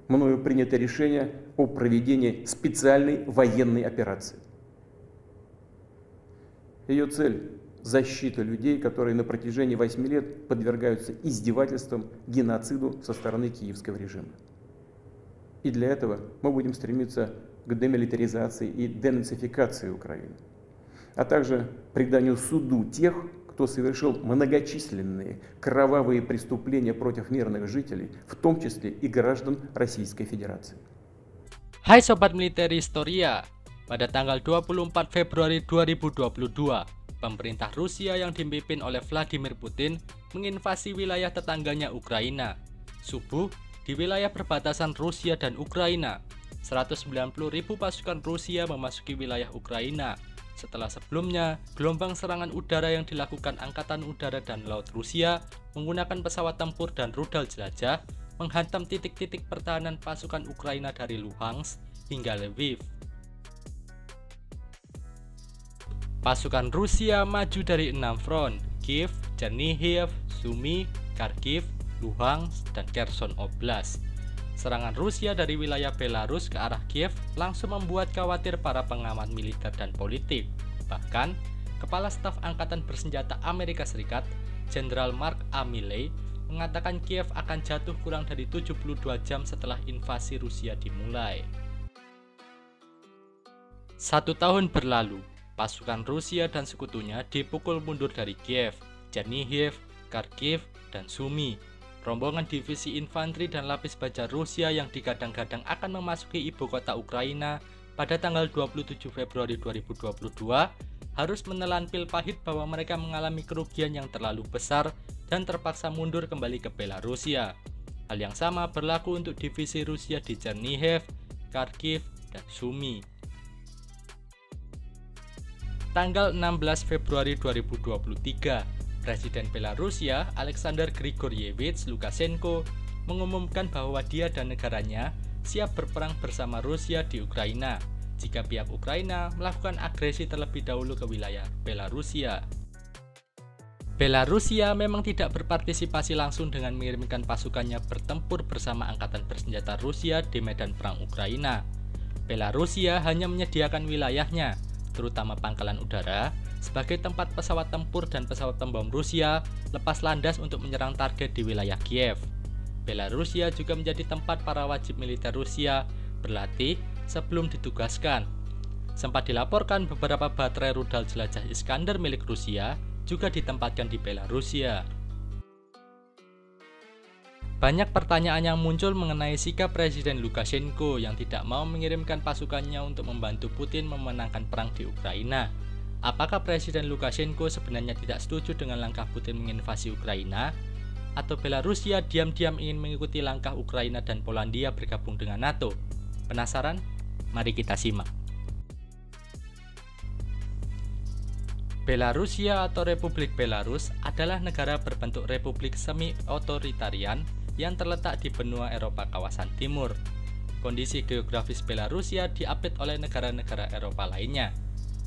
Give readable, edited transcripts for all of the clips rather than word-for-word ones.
мною принято решение о проведении специальной военной операции. Ее цель – защита людей, которые на протяжении 8 лет подвергаются издевательствам, геноциду со стороны киевского режима. И для этого мы будем стремиться к демилитаризации и денацификации Украины, а также преданию суду тех, кто совершил многочисленные кровавые преступления против мирных жителей, в том числе и граждан Российской Федерации. Hai Sobat Militer Historia, pada tanggal 24 Februari 2022, pemerintah Rusia yang dipimpin oleh Vladimir Putin menginvasi wilayah tetangganya Ukraina. Subuh, di wilayah perbatasan Rusia dan Ukraina, 190.000 pasukan Rusia memasuki wilayah Ukraina. Setelah sebelumnya, gelombang serangan udara yang dilakukan Angkatan Udara dan Laut Rusia menggunakan pesawat tempur dan rudal jelajah menghantam titik-titik pertahanan pasukan Ukraina dari Luhansk hingga Lviv. Pasukan Rusia maju dari 6 front: Kiev, Chernihiv, Sumy, Kharkiv, Luhansk, dan Kherson Oblast. Serangan Rusia dari wilayah Belarus ke arah Kiev langsung membuat khawatir para pengamat militer dan politik. Bahkan, Kepala Staf Angkatan Bersenjata Amerika Serikat, Jenderal Mark A. Milley, mengatakan Kiev akan jatuh kurang dari 72 jam setelah invasi Rusia dimulai. 1 tahun berlalu, pasukan Rusia dan sekutunya dipukul mundur dari Kiev, Chernihiv, Kharkiv, dan Sumy. Rombongan divisi infanteri dan lapis baja Rusia yang digadang-gadang akan memasuki ibu kota Ukraina pada tanggal 27 Februari 2022 harus menelan pil pahit bahwa mereka mengalami kerugian yang terlalu besar dan terpaksa mundur kembali ke Belarusia. Hal yang sama berlaku untuk divisi Rusia di Chernihiv, Kharkiv, dan Sumy. Tanggal 16 Februari 2023, Presiden Belarusia Alexander Grigoryevich Lukashenko mengumumkan bahwa dia dan negaranya siap berperang bersama Rusia di Ukraina jika pihak Ukraina melakukan agresi terlebih dahulu ke wilayah Belarusia. Belarusia memang tidak berpartisipasi langsung dengan mengirimkan pasukannya bertempur bersama Angkatan Bersenjata Rusia di medan perang Ukraina. Belarusia hanya menyediakan wilayahnya, terutama pangkalan udara, sebagai tempat pesawat tempur dan pesawat pembom Rusia lepas landas untuk menyerang target di wilayah Kiev. Belarusia juga menjadi tempat para wajib militer Rusia berlatih sebelum ditugaskan. Sempat dilaporkan beberapa baterai rudal jelajah Iskander milik Rusia juga ditempatkan di Belarusia. Banyak pertanyaan yang muncul mengenai sikap Presiden Lukashenko yang tidak mau mengirimkan pasukannya untuk membantu Putin memenangkan perang di Ukraina. Apakah Presiden Lukashenko sebenarnya tidak setuju dengan langkah Putin menginvasi Ukraina? Atau Belarusia diam-diam ingin mengikuti langkah Ukraina dan Polandia bergabung dengan NATO? Penasaran? Mari kita simak. Belarusia atau Republik Belarus adalah negara berbentuk republik semi-otoritarian yang terletak di benua Eropa kawasan timur. Kondisi geografis Belarusia diapit oleh negara-negara Eropa lainnya,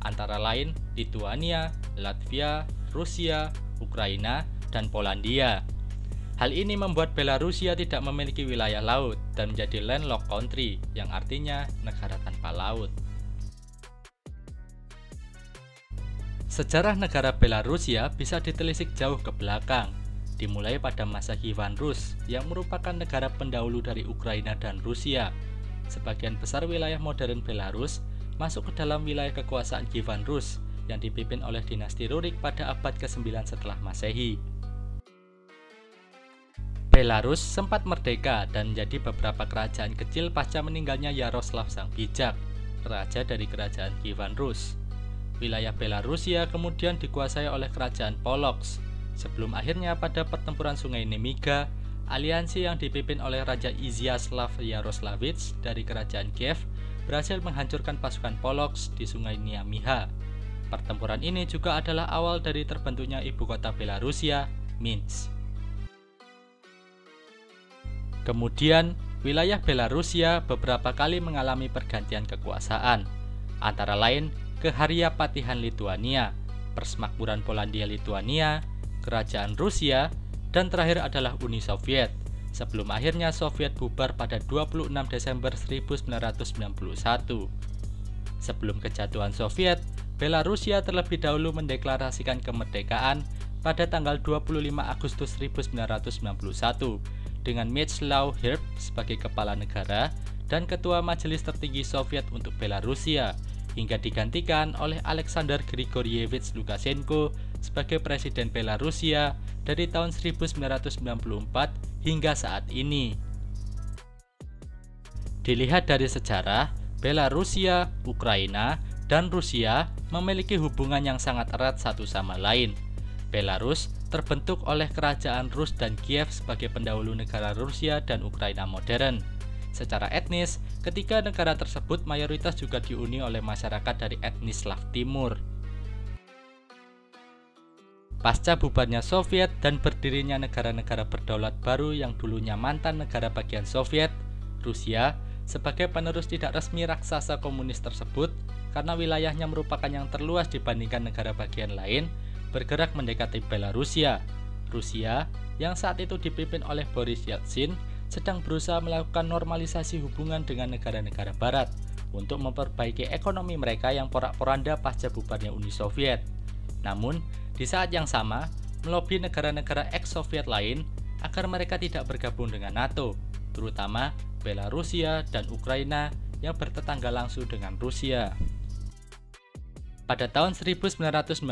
antara lain Lituania, Latvia, Rusia, Ukraina, dan Polandia. Hal ini membuat Belarusia tidak memiliki wilayah laut dan menjadi landlocked country, yang artinya negara tanpa laut. Sejarah negara Belarusia bisa ditelisik jauh ke belakang, dimulai pada masa Kievan Rus yang merupakan negara pendahulu dari Ukraina dan Rusia. Sebagian besar wilayah modern Belarus masuk ke dalam wilayah kekuasaan Kievan Rus yang dipimpin oleh dinasti Rurik pada abad ke-9 setelah Masehi. Belarus sempat merdeka dan menjadi beberapa kerajaan kecil pasca meninggalnya Yaroslav Sang Bijak, raja dari kerajaan Kievan Rus. Wilayah Belarusia kemudian dikuasai oleh kerajaan Polocks, sebelum akhirnya pada pertempuran Sungai Nemiga, aliansi yang dipimpin oleh Raja Iziaslav Yaroslavich dari kerajaan Kiev berhasil menghancurkan pasukan Polocks di Sungai Nyamiha. Pertempuran ini juga adalah awal dari terbentuknya ibu kota Belarusia, Minsk. Kemudian, wilayah Belarusia beberapa kali mengalami pergantian kekuasaan, antara lain Keharyapatihan Lituania, Persemakmuran Polandia-Lituania, Kerajaan Rusia, dan terakhir adalah Uni Soviet. sebelum akhirnya Soviet bubar pada 26 Desember 1991. Sebelum kejatuhan Soviet, Belarusia terlebih dahulu mendeklarasikan kemerdekaan pada tanggal 25 Agustus 1991 dengan Mieczysław Hirb sebagai kepala negara dan ketua Majelis Tertinggi Soviet untuk Belarusia, hingga digantikan oleh Alexander Grigorievich Lukashenko sebagai Presiden Belarusia dari tahun 1994 hingga saat ini. Dilihat dari sejarah, Belarusia, Ukraina, dan Rusia memiliki hubungan yang sangat erat satu sama lain. Belarus terbentuk oleh kerajaan Rus dan Kiev sebagai pendahulu negara Rusia dan Ukraina modern. Secara etnis, ketiga negara tersebut mayoritas juga dihuni oleh masyarakat dari etnis Slav Timur. Pasca bubarnya Soviet dan berdirinya negara-negara berdaulat baru yang dulunya mantan negara bagian Soviet, Rusia sebagai penerus tidak resmi raksasa komunis tersebut, karena wilayahnya merupakan yang terluas dibandingkan negara bagian lain, bergerak mendekati Belarusia. Rusia, yang saat itu dipimpin oleh Boris Yeltsin, sedang berusaha melakukan normalisasi hubungan dengan negara-negara barat untuk memperbaiki ekonomi mereka yang porak-poranda pasca bubarnya Uni Soviet. Namun, di saat yang sama, melobi negara-negara ex-Soviet lain agar mereka tidak bergabung dengan NATO, terutama Belarusia dan Ukraina yang bertetangga langsung dengan Rusia. Pada tahun 1995,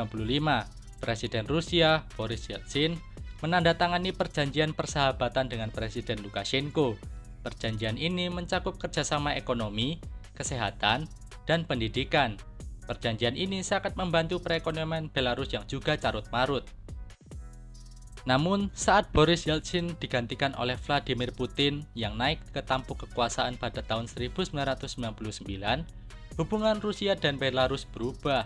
Presiden Rusia Boris Yeltsin menandatangani perjanjian persahabatan dengan Presiden Lukashenko. Perjanjian ini mencakup kerjasama ekonomi, kesehatan, dan pendidikan. Perjanjian ini sangat membantu perekonomian Belarus yang juga carut-marut. Namun, saat Boris Yeltsin digantikan oleh Vladimir Putin yang naik ke tampuk kekuasaan pada tahun 1999, hubungan Rusia dan Belarus berubah.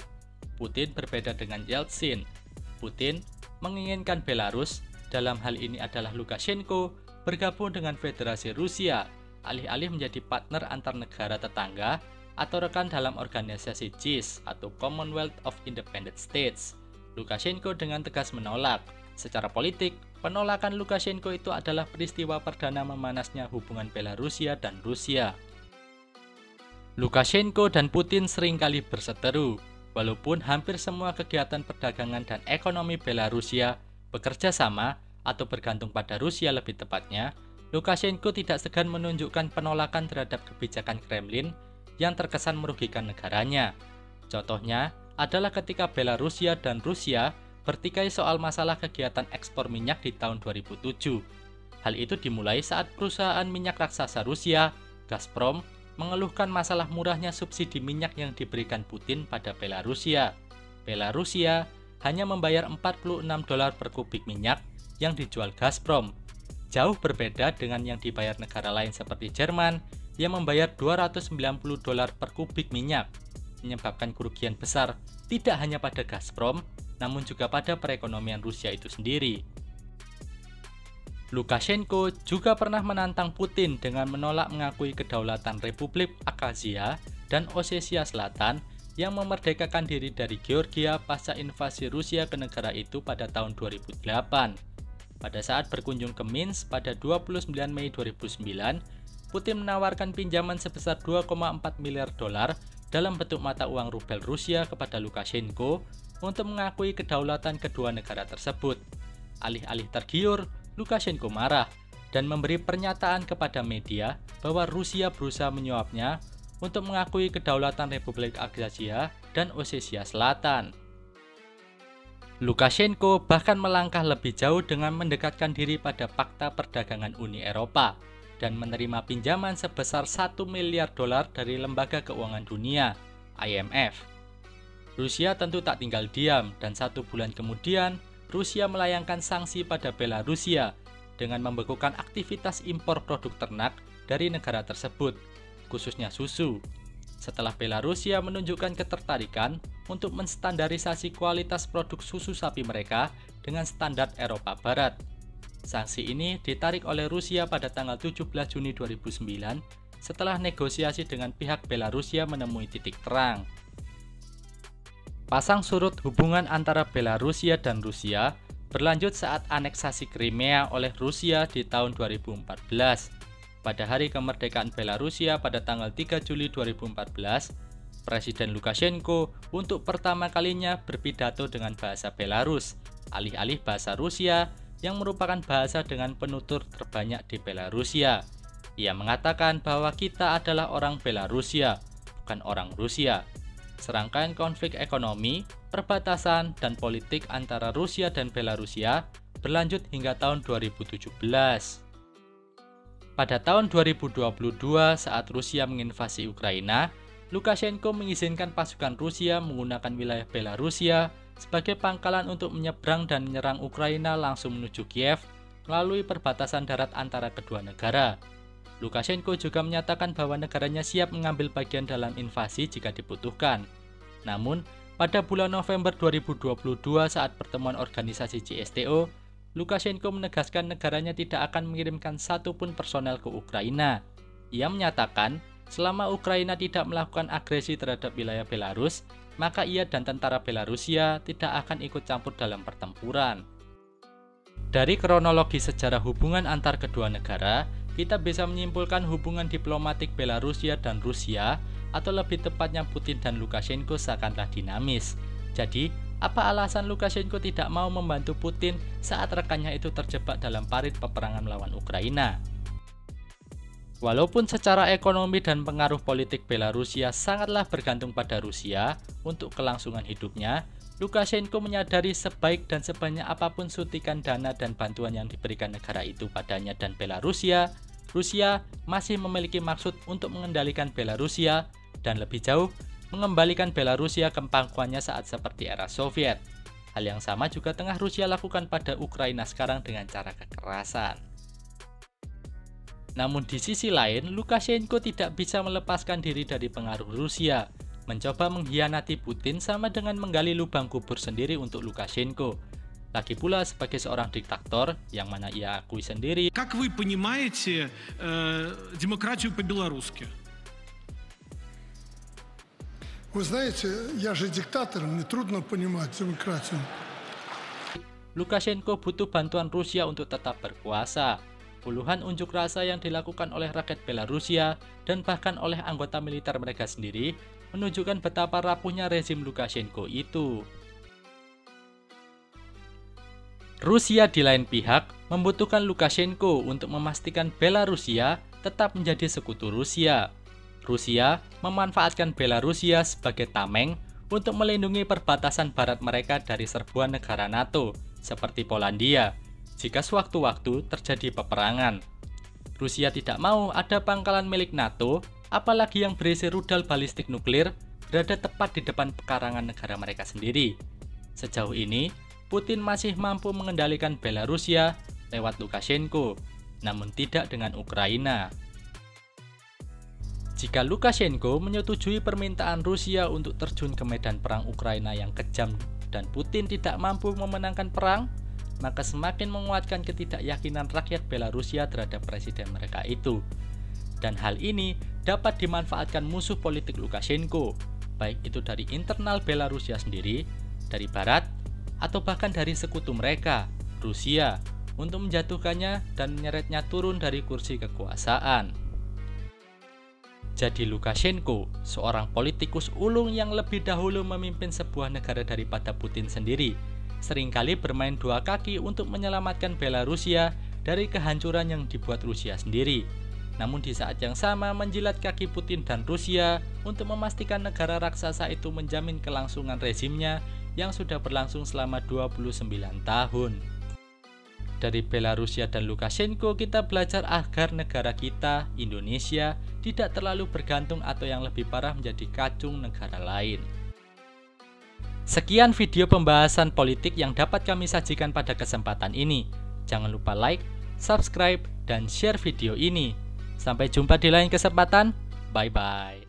Putin berbeda dengan Yeltsin. Putin menginginkan Belarus, dalam hal ini adalah Lukashenko, bergabung dengan Federasi Rusia, alih-alih menjadi partner antar negara tetangga atau rekan dalam organisasi CIS atau Commonwealth of Independent States. Lukashenko dengan tegas menolak. Secara politik, penolakan Lukashenko itu adalah peristiwa perdana memanasnya hubungan Belarusia dan Rusia. Lukashenko dan Putin seringkali berseteru. Walaupun hampir semua kegiatan perdagangan dan ekonomi Belarusia bekerja sama atau bergantung pada Rusia lebih tepatnya, Lukashenko tidak segan menunjukkan penolakan terhadap kebijakan Kremlin yang terkesan merugikan negaranya. Contohnya adalah ketika Belarusia dan Rusia bertikai soal masalah kegiatan ekspor minyak di tahun 2007. Hal itu dimulai saat perusahaan minyak raksasa Rusia, Gazprom, mengeluhkan masalah murahnya subsidi minyak yang diberikan Putin pada Belarusia. Belarusia hanya membayar $46 per kubik minyak yang dijual Gazprom. Jauh berbeda dengan yang dibayar negara lain seperti Jerman yang membayar $290 per kubik minyak, menyebabkan kerugian besar tidak hanya pada Gazprom, namun juga pada perekonomian Rusia itu sendiri. Lukashenko juga pernah menantang Putin dengan menolak mengakui kedaulatan Republik Abkhazia dan Ossetia Selatan yang memerdekakan diri dari Georgia pasca invasi Rusia ke negara itu pada tahun 2008. Pada saat berkunjung ke Minsk pada 29 Mei 2009, Putin menawarkan pinjaman sebesar $2,4 miliar dalam bentuk mata uang rubel Rusia kepada Lukashenko untuk mengakui kedaulatan kedua negara tersebut. Alih-alih tergiur, Lukashenko marah dan memberi pernyataan kepada media bahwa Rusia berusaha menyuapnya untuk mengakui kedaulatan Republik Abkhazia dan Ossetia Selatan. Lukashenko bahkan melangkah lebih jauh dengan mendekatkan diri pada Fakta Perdagangan Uni Eropa dan menerima pinjaman sebesar $1 miliar dari Lembaga Keuangan Dunia, IMF. Rusia tentu tak tinggal diam dan 1 bulan kemudian Rusia melayangkan sanksi pada Belarusia dengan membekukan aktivitas impor produk ternak dari negara tersebut, khususnya susu. Setelah Belarusia menunjukkan ketertarikan untuk menstandarisasi kualitas produk susu sapi mereka dengan standar Eropa Barat. Sanksi ini ditarik oleh Rusia pada tanggal 17 Juni 2009 setelah negosiasi dengan pihak Belarusia menemui titik terang. Pasang surut hubungan antara Belarusia dan Rusia berlanjut saat aneksasi Crimea oleh Rusia di tahun 2014. Pada hari kemerdekaan Belarusia pada tanggal 3 Juli 2014, Presiden Lukashenko untuk pertama kalinya berpidato dengan bahasa Belarus, alih-alih bahasa Rusia yang merupakan bahasa dengan penutur terbanyak di Belarusia. Ia mengatakan bahwa kita adalah orang Belarusia, bukan orang Rusia. Serangkaian konflik ekonomi, perbatasan, dan politik antara Rusia dan Belarusia berlanjut hingga tahun 2017. Pada tahun 2022 saat Rusia menginvasi Ukraina, Lukashenko mengizinkan pasukan Rusia menggunakan wilayah Belarusia sebagai pangkalan untuk menyeberang dan menyerang Ukraina langsung menuju Kiev melalui perbatasan darat antara kedua negara. Lukashenko juga menyatakan bahwa negaranya siap mengambil bagian dalam invasi jika dibutuhkan. Namun, pada bulan November 2022 saat pertemuan organisasi CSTO, Lukashenko menegaskan negaranya tidak akan mengirimkan satupun personel ke Ukraina. Ia menyatakan, selama Ukraina tidak melakukan agresi terhadap wilayah Belarus, maka ia dan tentara Belarusia tidak akan ikut campur dalam pertempuran. Dari kronologi sejarah hubungan antar kedua negara, kita bisa menyimpulkan hubungan diplomatik Belarusia dan Rusia, atau lebih tepatnya Putin dan Lukashenko seakanlah dinamis. Jadi, apa alasan Lukashenko tidak mau membantu Putin saat rekannya itu terjebak dalam parit peperangan melawan Ukraina? Walaupun secara ekonomi dan pengaruh politik Belarusia sangatlah bergantung pada Rusia untuk kelangsungan hidupnya, Lukashenko menyadari sebaik dan sebanyak apapun suntikan dana dan bantuan yang diberikan negara itu padanya dan Belarusia, Rusia masih memiliki maksud untuk mengendalikan Belarusia dan lebih jauh, mengembalikan Belarusia ke pangkuannya saat seperti era Soviet. Hal yang sama juga tengah Rusia lakukan pada Ukraina sekarang dengan cara kekerasan. Namun di sisi lain, Lukashenko tidak bisa melepaskan diri dari pengaruh Rusia. Mencoba mengkhianati Putin sama dengan menggali lubang kubur sendiri untuk Lukashenko. Lagi pula sebagai seorang diktator, yang mana ia akui sendiri. Как вы понимаете демократию по-белорусски? Вы знаете, я же диктатор, мне трудно понимать демократию. Lukashenko butuh bantuan Rusia untuk tetap berkuasa. Puluhan unjuk rasa yang dilakukan oleh rakyat Belarusia dan bahkan oleh anggota militer mereka sendiri menunjukkan betapa rapuhnya rezim Lukashenko itu. Rusia di lain pihak membutuhkan Lukashenko untuk memastikan Belarusia tetap menjadi sekutu Rusia. Rusia memanfaatkan Belarusia sebagai tameng untuk melindungi perbatasan barat mereka dari serbuan negara NATO, seperti Polandia, jika sewaktu-waktu terjadi peperangan. Rusia tidak mau ada pangkalan milik NATO, apalagi yang berisi rudal balistik nuklir, berada tepat di depan pekarangan negara mereka sendiri. Sejauh ini, Putin masih mampu mengendalikan Belarusia lewat Lukashenko, namun tidak dengan Ukraina. Jika Lukashenko menyetujui permintaan Rusia untuk terjun ke medan perang Ukraina yang kejam dan Putin tidak mampu memenangkan perang, maka semakin menguatkan ketidakyakinan rakyat Belarusia terhadap presiden mereka itu. Dan hal ini dapat dimanfaatkan musuh politik Lukashenko, baik itu dari internal Belarusia sendiri, dari barat, atau bahkan dari sekutu mereka, Rusia, untuk menjatuhkannya dan menyeretnya turun dari kursi kekuasaan. Jadi Lukashenko, seorang politikus ulung yang lebih dahulu memimpin sebuah negara daripada Putin sendiri, seringkali bermain dua kaki untuk menyelamatkan Belarusia dari kehancuran yang dibuat Rusia sendiri. Namun di saat yang sama menjilat kaki Putin dan Rusia untuk memastikan negara raksasa itu menjamin kelangsungan rezimnya yang sudah berlangsung selama 29 tahun. Dari Belarusia dan Lukashenko kita belajar agar negara kita, Indonesia, tidak terlalu bergantung atau yang lebih parah menjadi kacung negara lain. Sekian video pembahasan politik yang dapat kami sajikan pada kesempatan ini. Jangan lupa like, subscribe, dan share video ini. Sampai jumpa di lain kesempatan. Bye-bye.